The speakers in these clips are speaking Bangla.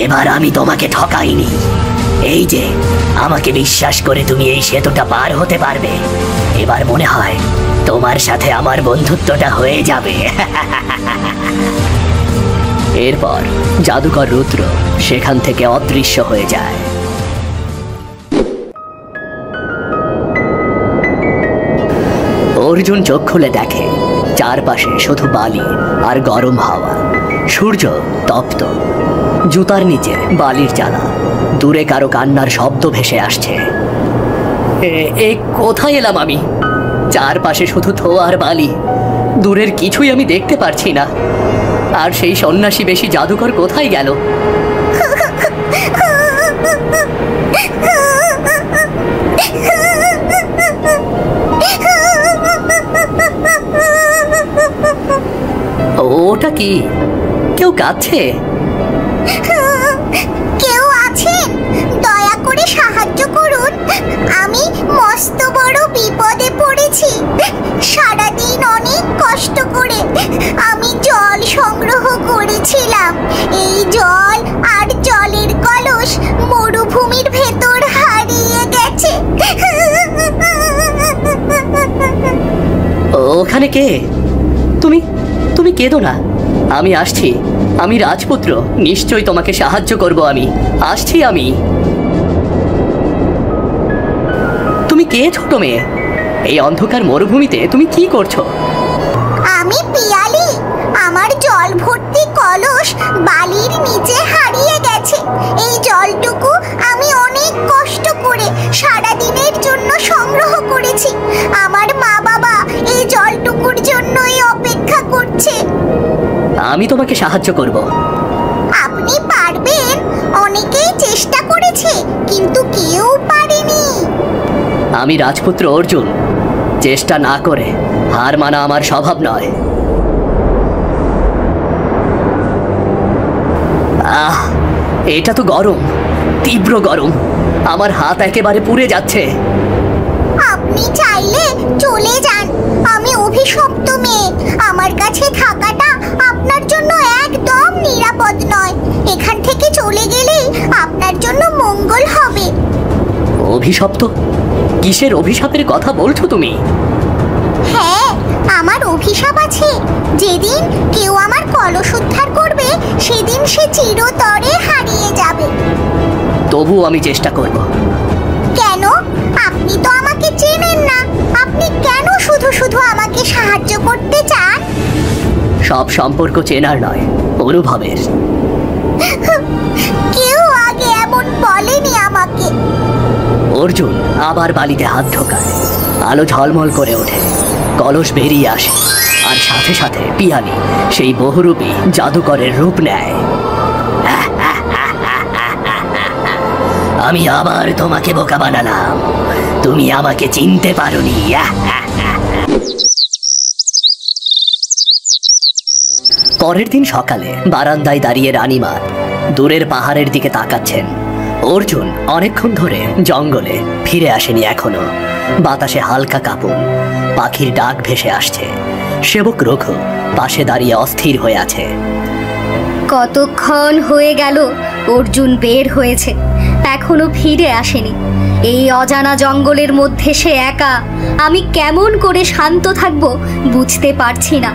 এবার আমি তোমাকে ঠকাইনি। এই যে আমাকে বিশ্বাস করে তুমি এই সেতুটা পার হতে পারবে, এবার মনে হয় তোমার সাথে আমার বন্ধুত্বটা হয়ে যাবে। এরপর জাদুকর রুদ্র সেখান থেকে অদৃশ্য হয়ে যায়। অর্জুন চোখ খুলে দেখে চারপাশে শুধু বালি আর গরম হাওয়া। সূর্য তপ্ত, জুতার নিচে বালির জ্বালা, দূরে কারো কান্নার শব্দ ভেসে আসছে। এ কোথায় এলাম আমি? চারপাশে শুধু ধোঁয়া আর বালি, দূরের কিছুই আমি দেখতে পারছি না। আর সেই সন্ন্যাসী বেশি জাদুকর কোথায় গেল? ওটা কি? কেউ কাঁদছে? কেউ আছেন? দয়া করে সাহায্য করুন, আমি মস্ত বড় বিপদে পড়েছি। সারাদিন অনেক কষ্ট করে আমি জল সংগ্রহ করেছিলাম। এই জল আর জলের কলস মরুভূমির ভেতর হারিয়ে গেছে। ওখানে কে? তুমি তুমি কেঁদো না, আমি আসছি। আমি রাজপুত্র, নিশ্চয়ই তোমাকে সাহায্য করব। আমি আসছি। আমি। তুমি কে ছোট মেয়ে? এই অন্ধকার মরুভূমিতে তুমি কি করছো? আমি পিয়ালি। আমার জল ভর্তি কলস বালির নিচে হারিয়ে গেছে। এই জলটুকু আমি অনেক কষ্ট করে সারা দিনের জন্য সংগ্রহ করেছি। আমার মা বাবা এই জলটুকুর জন্যই অপেক্ষা করছে। আমি তোমাকে সাহায্য করব। আপনি পারবেন? অনেকেই চেষ্টা করেছে কিন্তু কেউ পারেনি। আমি রাজপুত্র অর্জুন, চেষ্টা না করে হার মানা আমার স্বভাব নয়। এটা তো গরম, তীব্র গরম। আমার হাত একেবারে পুড়ে যাচ্ছে। আপনি চাইলে চলে যান। আমি অভিশপ্ত মেয়ে, আমার কাছে থাকাটা আপনার জন্য একদম নিরাপদ নয়। এখান থেকে চলে গেলেই আপনার জন্য মঙ্গল হবে। অভিশপ্ত? কিসের অভিশাপের কথা বলছো তুমি? হ্যাঁ, আমার অভিশাপ আছে। যেদিন কেউ আমার কলস উদ্ধার করবে সেদিন সে চিরতরে হারিয়ে যাবে। তবু আমি চেষ্টা করব। কেন? আপনি তো আমাকে চেনেন না। আপনি কেন শুধু শুধু আমাকে সাহায্য করতে চান? সব সম্পর্ক চেনার নয়, অনুভবের। কেউ আগে এমন বলেনি আমাকে। অর্জুন আবার বালিতে হাত ঢোকায়। আলো ঝলমল করে ওঠে, কলস বেরিয়ে আসে, আর সাথে সাথে পিয়ালি সেই বহুরূপী জাদুকরের রূপ নেয়। আমি আবার তোমাকে বোকা বানালাম, তুমি আমাকে চিনতে পারোনি। পরের দিন সকালে বারান্দায় দাঁড়িয়ে রানীমা দূরের পাহাড়ের দিকে তাকাচ্ছেন। অর্জুন অনেকক্ষণ ধরে জঙ্গলে ফিরে আসেনি এখনো। বাতাসে হালকা কাঁপন, পাখির ডাক ভেসে আসছে। সেবক রঘু পাশে দাঁড়িয়ে অস্থির হয়ে আছে। কতক্ষণ হয়ে গেল অর্জুন বের হয়েছে, এখনো ফিরে আসেনি। এই অজানা জঙ্গলের মধ্যে সে একা। আমি কেমন করে শান্ত থাকবো বুঝতে পারছি না।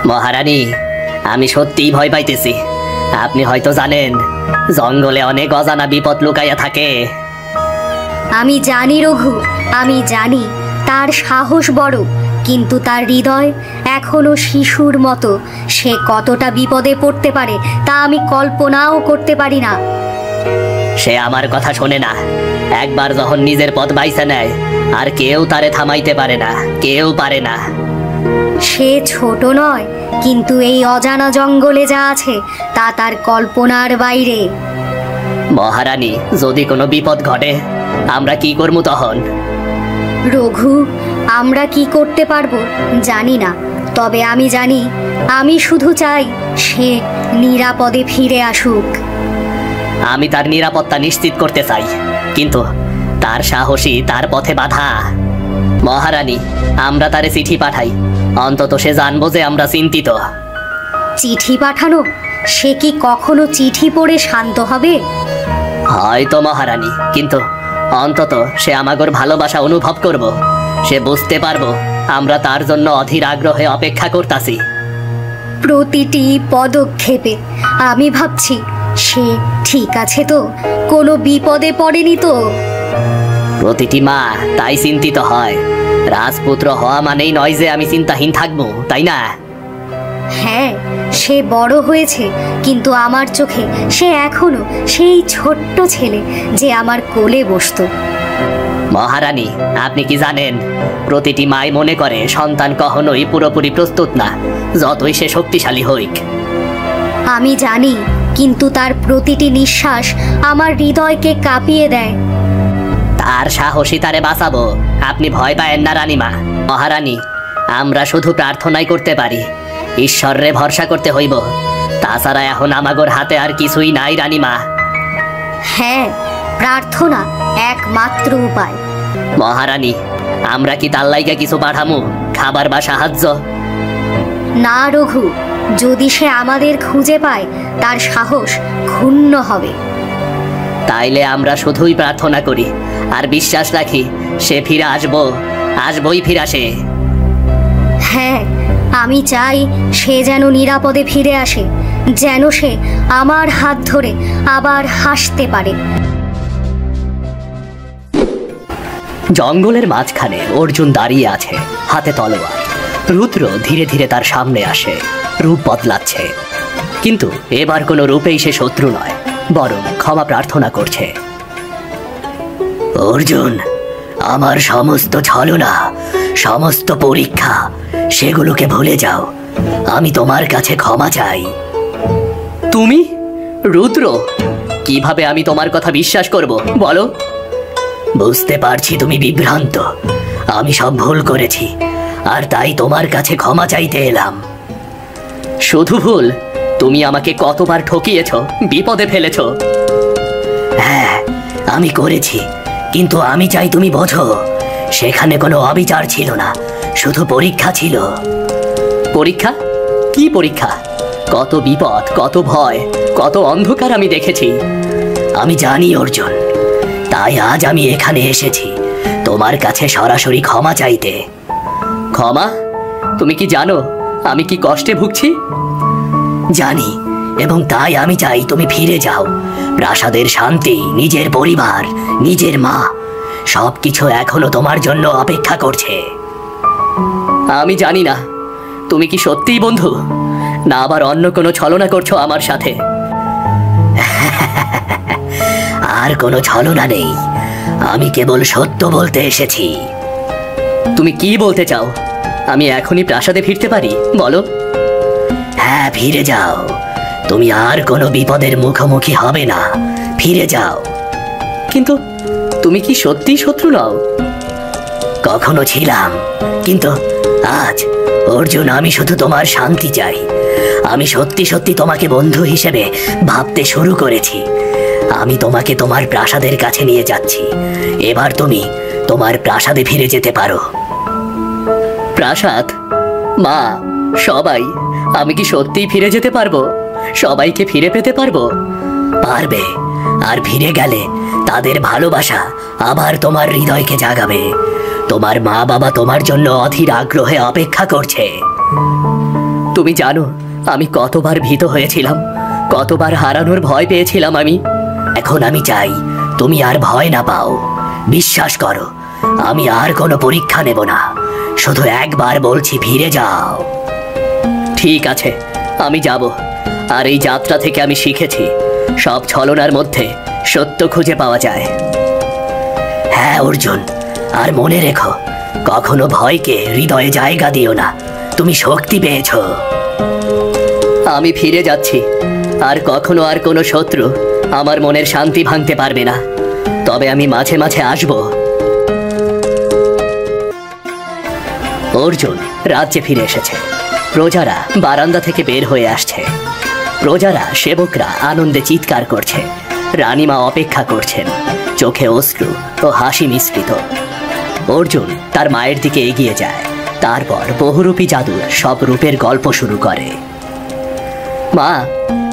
মহারানী, আমি সত্যিই ভয় পাইতেছি। আপনি হয়তো জানেন, জঙ্গলে অনেক অজানা বিপদ লুকাইয়া থাকে। আমি জানি রঘু, আমি জানি তার সাহস বড়, কিন্তু তার হৃদয় এখনো শিশুর মতো। সে কতটা বিপদে পড়তে পারে তা আমি কল্পনাও করতে পারি না। সে আমার কথা শোনে না। একবার যখন নিজের পথ বাইছে নেয়, আর কেউ তারে থামাইতে পারে না, কেউ পারে না। সে ছোট নয়, কিন্তু এই অজানা জঙ্গলে যা আছে তা তার কল্পনার বাইরে। মহারানী, যদি কোনো বিপদ ঘটে আমরা কি করব তখন? রঘু, আমরা কি করতে পারবো জানি না, তবে আমি জানি, আমি শুধু চাই সে নিরাপদে ফিরে আসুক। আমি তার নিরাপত্তা নিশ্চিত করতে চাই, কিন্তু তার সাহসী তার পথে বাধা। মহারানী, আমরা তারে চিঠি পাঠাই, অন্তত সে জানবো যে আমরা চিন্তিত। চিঠি পাঠানো? সে কি কখনো চিঠি পড়ে শান্ত হবে? হয়তো মহারানী, কিন্তু অন্তত সে আমাগর ভালোবাসা অনুভব করব। সে বুঝতে পারবো আমরা তার জন্য অধীর আগ্রহে অপেক্ষা করতাছি। প্রতিটি পদক্ষেপে আমি ভাবছি সে ঠিক আছে তো, কোনো বিপদে পড়েনি তো। প্রতিটি মা তাই চিন্তিত হয়। রাজপুত্র হওয়া মানেই নয় যে আমি চিন্তাহীন থাকবো, তাই না? হ্যাঁ, সে বড় হয়েছে, কিন্তু আমার চোখে সে এখনো সেই ছোট্ট ছেলে যে আমার কোলে বসতো। মহারানী, আপনি কি জানেন, প্রতিটি মাই মনে করে সন্তান কখনোই পুরোপুরি প্রস্তুত না, যতই সে শক্তিশালী হইক। আমি জানি, কিন্তু তার প্রতিটি নিঃশ্বাস আমার হৃদয়কে কাঁপিয়ে দেয়। তার সাহসী তারে বাঁচাবো, আপনি ভয় পায়েন না রানীমা। মহারানী, আমরা শুধু প্রার্থনাই করতে পারি, ঈশ্বরে ভরসা করতে হইব। তাছাড়া এখন আমাগর হাতে আর কিছুই নাই রানীমা। হ্যাঁ, প্রার্থনা একমাত্র উপায়। মহারানী, আমরা কি তার লাইগা কিছু পাঠামু, খাবার বা সাহায্য? না রঘু, যদি সে আমাদের খুঁজে পায় তার সাহস ক্ষুণ্ণ হবে। তাইলে আমরা শুধুই প্রার্থনা করি আর বিশ্বাস রাখি সে ফিরে আসবই ফিরে আসে। হ্যাঁ, আমি চাই সে যেন নিরাপদে ফিরে আসে, যেন সে আমার হাত ধরে আবার হাসতে পারে। জঙ্গলের মাঝখানে অর্জুন দাঁড়িয়ে আছে, হাতে তলোয়ার। রুদ্র ধীরে ধীরে তার সামনে আসে, রূপ বদলাচ্ছে, কিন্তু এবার কোনো রূপেই সে শত্রু নয়, বরং ক্ষমা প্রার্থনা করছে। অর্জুন, আমার সমস্ত ছলনা, সমস্ত পরীক্ষা, সেগুলোকে ভুলে যাও। আমি তোমার কাছে ক্ষমা চাই। তুমি? রুদ্র, কিভাবে আমি তোমার কথা বিশ্বাস করব বলো? বুঝতে পারছি তুমি বিভ্রান্ত। আমি সব ভুল করেছি, আর তাই তোমার কাছে ক্ষমা চাইতে এলাম। শুধু ভুল? তুমি আমাকে কতবার ঠকিয়েছ, বিপদে ফেলেছ। হ্যাঁ, আমি করেছি, কিন্তু আমি চাই তুমি বোঝো, সেখানে কোনো অবিচার ছিল না, শুধু পরীক্ষা ছিল। পরীক্ষা? কি পরীক্ষা? কত বিপদ, কত ভয়, কত অন্ধকার আমি দেখেছি। আমি জানি অর্জুন, তাই আজ আমি এখানে এসেছি তোমার কাছে সরাসরি ক্ষমা চাইতে। ক্ষমা? তুমি কি জানো আমি কি কষ্টে ভুগছি? জানি, এবং তাই আমি চাই তুমি ফিরে যাও। প্রাসাদের শান্তি, নিজের পরিবার, নিজের মা, সবকিছু এখনো তোমার জন্য অপেক্ষা করছে। আমি জানি না তুমি কি সত্যিই বন্ধু, না আবার অন্য কোনো ছলনা করছো আমার সাথে। আর কোনো ছলনা নেই, আমি কেবল সত্য বলতে এসেছি। তুমি কি বলতে চাও? আমি এখনই প্রাসাদে ফিরতে পারি, বলো। হ্যাঁ, ফিরে যাও। তুমি আর কোনো বিপদের মুখোমুখি হবে না, ফিরে যাও। কিন্তু তুমি কি সত্যিই শত্রু নও? কখনো ছিলাম, কিন্তু আজ অর্জুন আমি শুধু তোমার শান্তি চাই। আমি সত্যি সত্যি তোমাকে বন্ধু হিসেবে ভাবতে শুরু করেছি। আমি তোমাকে তোমার প্রাসাদের কাছে নিয়ে যাচ্ছি। এবার তুমি তোমার প্রাসাদে ফিরে যেতে পারো। প্রাসাদ? মা, সবাই, আমি কি সত্যিই ফিরে যেতে পারবো? সবাইকে ফিরে পেতে পারবো? পারবে, আর ফিরে গেলে তাদের ভালোবাসা আবার তোমার হৃদয়কে জাগাবে। তোমার মা বাবা তোমার জন্য অধীর আগ্রহে অপেক্ষা করছে। তুমি জানো আমি কতবার ভীত হয়েছিলাম, কতবার হারানোর ভয় পেয়েছিলাম আমি। এখন আমি চাই তুমি আর ভয় না পাও। বিশ্বাস করো, আমি আর কোনো পরীক্ষা নেব না, শুধু একবার বলছি ফিরে যাও। ঠিক আছে, আমি যাব। আর এই যাত্রা থেকে আমি শিখেছি সব ছলনার মধ্যে সত্য খুঁজে পাওয়া যায়। হ্যাঁ অর্জুন, আর মনে রেখো, কখনো ভয়কে হৃদয়ে জায়গা দিও না। তুমি শক্তি পেয়েছ। আমি ফিরে যাচ্ছি, আর কখনো আর কোনো শত্রু আমার মনের শান্তি ভাঙতে পারবে না। তবে আমি মাঝে মাঝে আসব। অর্জুন রাজ্যে ফিরে এসেছে। প্রজারা বারান্দা থেকে বের হয়ে আসছে। প্রজারা, সেবকরা আনন্দে চিৎকার করছে। রানীমা অপেক্ষা করছেন, চোখে অশ্রু ও হাসি মিশ্রিত। অর্জুন তার মায়ের দিকে এগিয়ে যায়, তারপর বহুরূপী জাদুর সব রূপের গল্প শুরু করে। মা,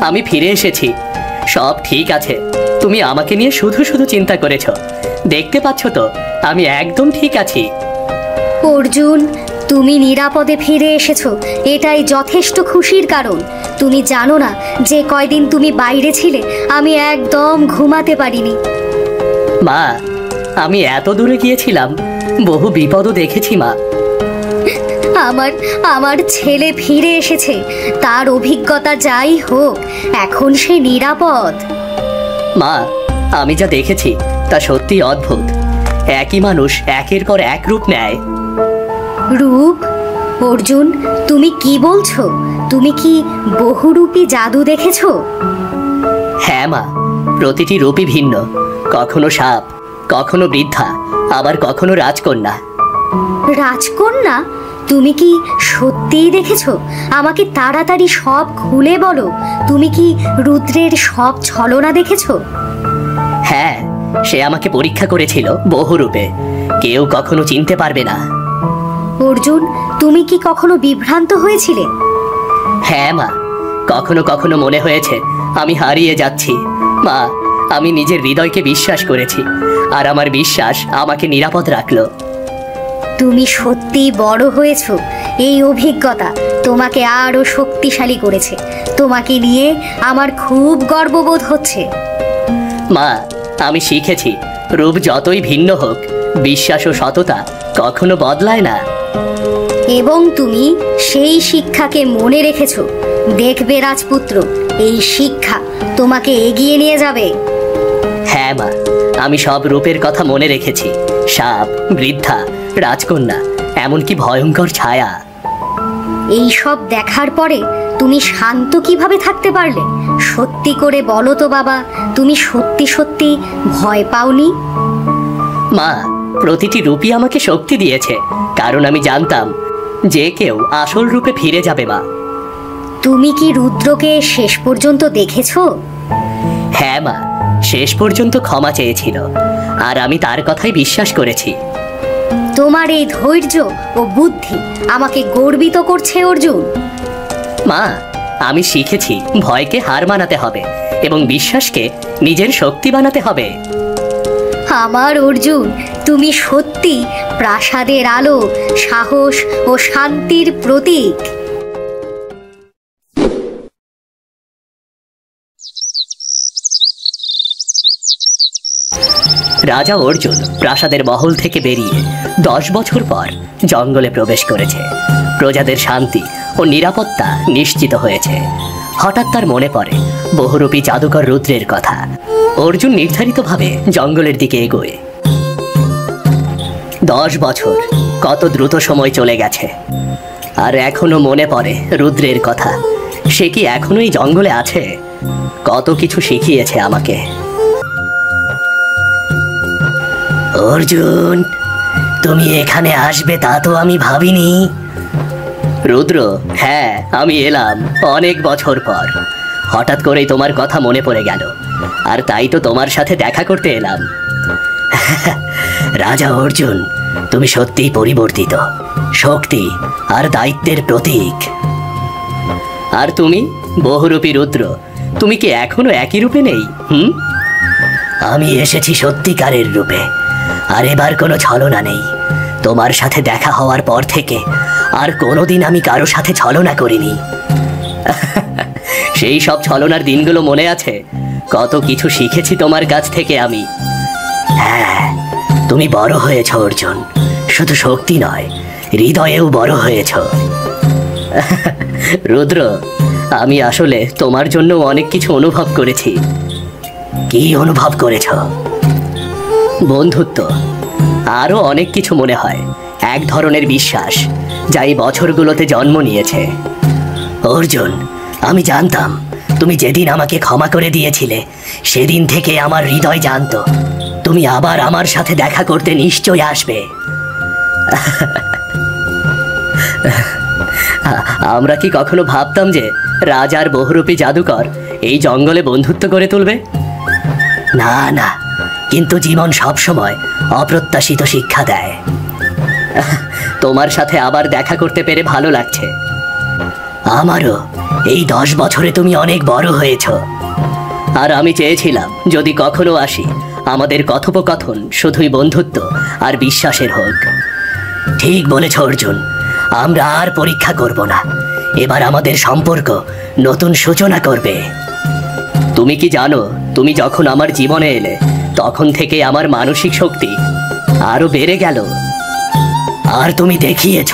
আমি ফিরে এসেছি। সব ঠিক আছে। তুমি আমাকে নিয়ে শুধু শুধু চিন্তা করেছ। দেখতে পাচ্ছ তো আমি একদম ঠিক আছি। অর্জুন, তুমি নিরাপদে ফিরে এসেছো, এটাই যথেষ্ট খুশির কারণ। তুমি জানো না যে কয়দিন তুমি বাইরে ছিলে আমি একদম ঘুমাতে পারিনি। মা, আমি এত দূরে গিয়েছিলাম, বহু বিপদও দেখেছি মা। আমার ছেলে ফিরে এসেছে, তার অভিজ্ঞতা যাই হোক এখন সে নিরাপদ। মা, আমি যা দেখেছি তা সত্যি অদ্ভুত। একই মানুষ একের পর এক রূপ নেয়। রূপ? অর্জুন, তুমি কি বলছো? তুমি কি বহুরূপী জাদু দেখেছো? হ্যাঁ মা, প্রতিটি রূপই ভিন্ন। কখনো সাপ, কখনো বৃদ্ধা, আবার কখনো রাজকন্যা। রাজকন্যা? তুমি কি সত্যিই দেখেছো? আমাকে তাড়াতাড়ি সব খুলে বলো। তুমি কি রুদ্রের সব ছলনা দেখেছো? হ্যাঁ, সে আমাকে পরীক্ষা করেছিল বহুরূপে। কেউ কখনো চিনতে পারবে না। অর্জুন, তুমি কি কখনো বিভ্রান্ত হয়েছিলে? হ্যাঁ মা, কখনো কখনো মনে হয়েছে আমি হারিয়ে যাচ্ছি। মা, আমি নিজের হৃদয়কে বিশ্বাস করেছি, আর আমার বিশ্বাস আমাকে নিরাপদ রাখলো। তুমি সত্যি বড় হয়েছো। এই অভিজ্ঞতা তোমাকে আরো শক্তিশালী করেছে। তোমাকে নিয়ে আমার খুব গর্ববোধ হচ্ছে। মা, আমি শিখেছি রূপ যতই ভিন্ন হোক, বিশ্বাস ও সততা কখনো বদলায় না। এবং তুমি সেই শিক্ষাকে মনে রেখেছো। দেখবে রাজপুত্র, এই শিক্ষা তোমাকে এগিয়ে নিয়ে যাবে। হ্যাঁ মা, আমি সব রূপের কথা মনে রেখেছি। সাপ, বৃদ্ধা, রাজকন্যা, এমনকি ভয়ঙ্কর ছায়া। এই সব দেখার পরে তুমি শান্ত কিভাবে থাকতে পারলে? সত্যি করে বলো তো বাবা, তুমি সত্যি সত্যি ভয় পাওনি? মা, প্রতিটি রূপই আমাকে শক্তি দিয়েছে, কারণ আমি জানতাম যে কেউ আসল রূপে ফিরে যাবে। মা, তুমি কি রুদ্রকে শেষ পর্যন্ত দেখেছো? হ্যাঁ মা, শেষ পর্যন্ত ক্ষমা চেয়েছিল, আর আমি তার কথাই বিশ্বাস করেছি। তোমার এই ধৈর্য ও বুদ্ধি আমাকে গর্বিত করছে অর্জুন। মা, আমি শিখেছি ভয়কে হার মানাতে হবে এবং বিশ্বাসকে নিজের শক্তি বানাতে হবে। আমার অর্জুন, তুমি সত্যি প্রাসাদের আলো, সাহস ও শান্তির প্রতীক। রাজা অর্জুন প্রাসাদের মহল থেকে বেরিয়ে 10 বছর পর জঙ্গলে প্রবেশ করেছে। প্রজাদের শান্তি ও নিরাপত্তা নিশ্চিত হয়েছে। হঠাৎ তার মনে পড়ে বহুরূপী জাদুকর রুদ্রের কথা। অর্জুন নির্ধারিতভাবে জঙ্গলের দিকে এগোয়। 10 বছর, কত দ্রুত সময় চলে গেছে। আর এখনো মনে পড়ে রুদ্রের কথা। সে কি এখনো এই জঙ্গলে আছে? কত কিছু শিখিয়েছে আমাকে। অর্জুন, তুমি এখানে আসবে তা তো আমি ভাবিনি। রুদ্র, হ্যাঁ, আমি এলাম অনেক বছর পর। হঠাৎ করেই তোমার কথা মনে পড়ে গেল, আর তাই তো তোমার সাথে দেখা করতে এলাম। রাজা অর্জুন, তুমি সত্যিই পরিবর্তিত, শক্তি আর দায়িত্বের প্রতীক। আর তুমি বহুরূপী রুদ্র, তুমি কি এখনো একই রূপে নেই? আমি এসেছি সত্যিকারের রূপে, আর এবার কোনো ছলনা নেই। তোমার সাথে দেখা হওয়ার পর থেকে আর কোনোদিন আমি কারো সাথে ছলনা করিনি। সেই সব ছলনার দিনগুলো মনে আছে? কত কিছু শিখেছি তোমার কাছ থেকে আমি। হ্যাঁ, তুমি বড় হয়েছ অর্জুন, শুধু শক্তি নয়, হৃদয়েও বড় হয়েছ। রুদ্র, আমি আসলে তোমার জন্য অনেক কিছু অনুভব করেছি। কি অনুভব করেছ? বন্ধুত্ব, আরো অনেক কিছু মনে হয়। এক ধরনের বিশ্বাস যা এই বছরগুলোতে জন্ম নিয়েছে। অর্জুন, আমি জানতাম তুমি যেদিন আমাকে ক্ষমা করে দিয়েছিলে সেদিন থেকে আমার হৃদয় জানতো তুমি আবার আমার সাথে দেখা করতে নিশ্চয়ই আসবে। আমরা কি কখনো ভাবতাম যে রাজার বহুরূপী জাদুকর এই জঙ্গলে বন্ধুত্ব করে তুলবে? না না, কিন্তু জীবন সবসময় অপ্রত্যাশিত শিক্ষা দেয়। তোমার সাথে আবার দেখা করতে পেরে ভালো লাগছে। আমারও এই 10 বছরে তুমি অনেক বড় হয়েছ। আর আমি চেয়েছিলাম যদি কখনো আসি, আমাদের কথোপকথন শুধুই বন্ধুত্ব আর বিশ্বাসের হোক। ঠিক বলেছ অর্জুন, আমরা আর পরীক্ষা করব না। এবার আমাদের সম্পর্ক নতুন সূচনা করবে। তুমি কি জানো, তুমি যখন আমার জীবনে এলে তখন থেকে আমার মানসিক শক্তি আরো বেড়ে গেল। আর তুমি দেখিয়েছ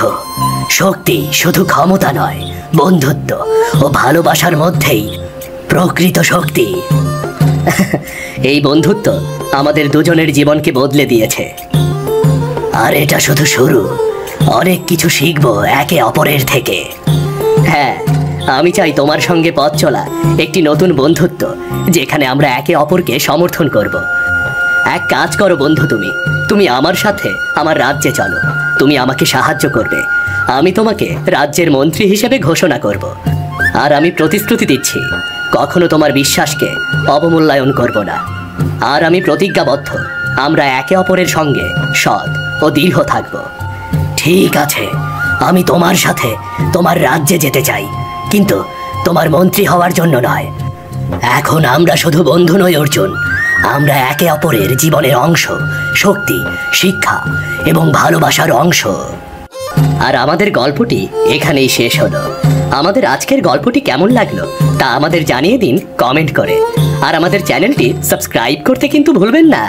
শক্তি শুধু ক্ষমতা নয়, বন্ধুত্ব ও ভালোবাসার মধ্যেই প্রকৃত শক্তি। এই বন্ধুত্ব আমাদের দুজনের জীবনকে বদলে দিয়েছে। আর এটা শুধু শুরু, অনেক কিছু শিখবো একে অপরের থেকে। হ্যাঁ, আমি চাই তোমার সঙ্গে পথ চলা একটি নতুন বন্ধুত্ব, যেখানে আমরা একে অপরকে সমর্থন করব। এক কাজ করো বন্ধু, তুমি আমার সাথে আমার রাজ্যে চলো। তুমি আমাকে সাহায্য করবে, আমি তোমাকে রাজ্যের মন্ত্রী হিসেবে ঘোষণা করব। আর আমি প্রতিশ্রুতি দিচ্ছি, কখনো তোমার বিশ্বাসকে অবমূল্যায়ন করব না। আর আমি প্রতিজ্ঞাবদ্ধ, আমরা একে অপরের সঙ্গে সৎ ও দৃঢ় থাকব। ঠিক আছে, আমি তোমার সাথে তোমার রাজ্যে যেতে চাই, কিন্তু তোমার মন্ত্রী হওয়ার জন্য নয়। এখন আমরা শুধু বন্ধু নই অর্জুন, আমরা একে অপরের জীবনের অংশ, শক্তি, শিক্ষা এবং ভালোবাসার অংশ। আর আমাদের গল্পটি এখানেই শেষ হলো। আমাদের আজকের গল্পটি কেমন লাগলো তা আমাদের জানিয়ে দিন কমেন্ট করে। আর আমাদের চ্যানেলটি সাবস্ক্রাইব করতে কিন্তু ভুলবেন না।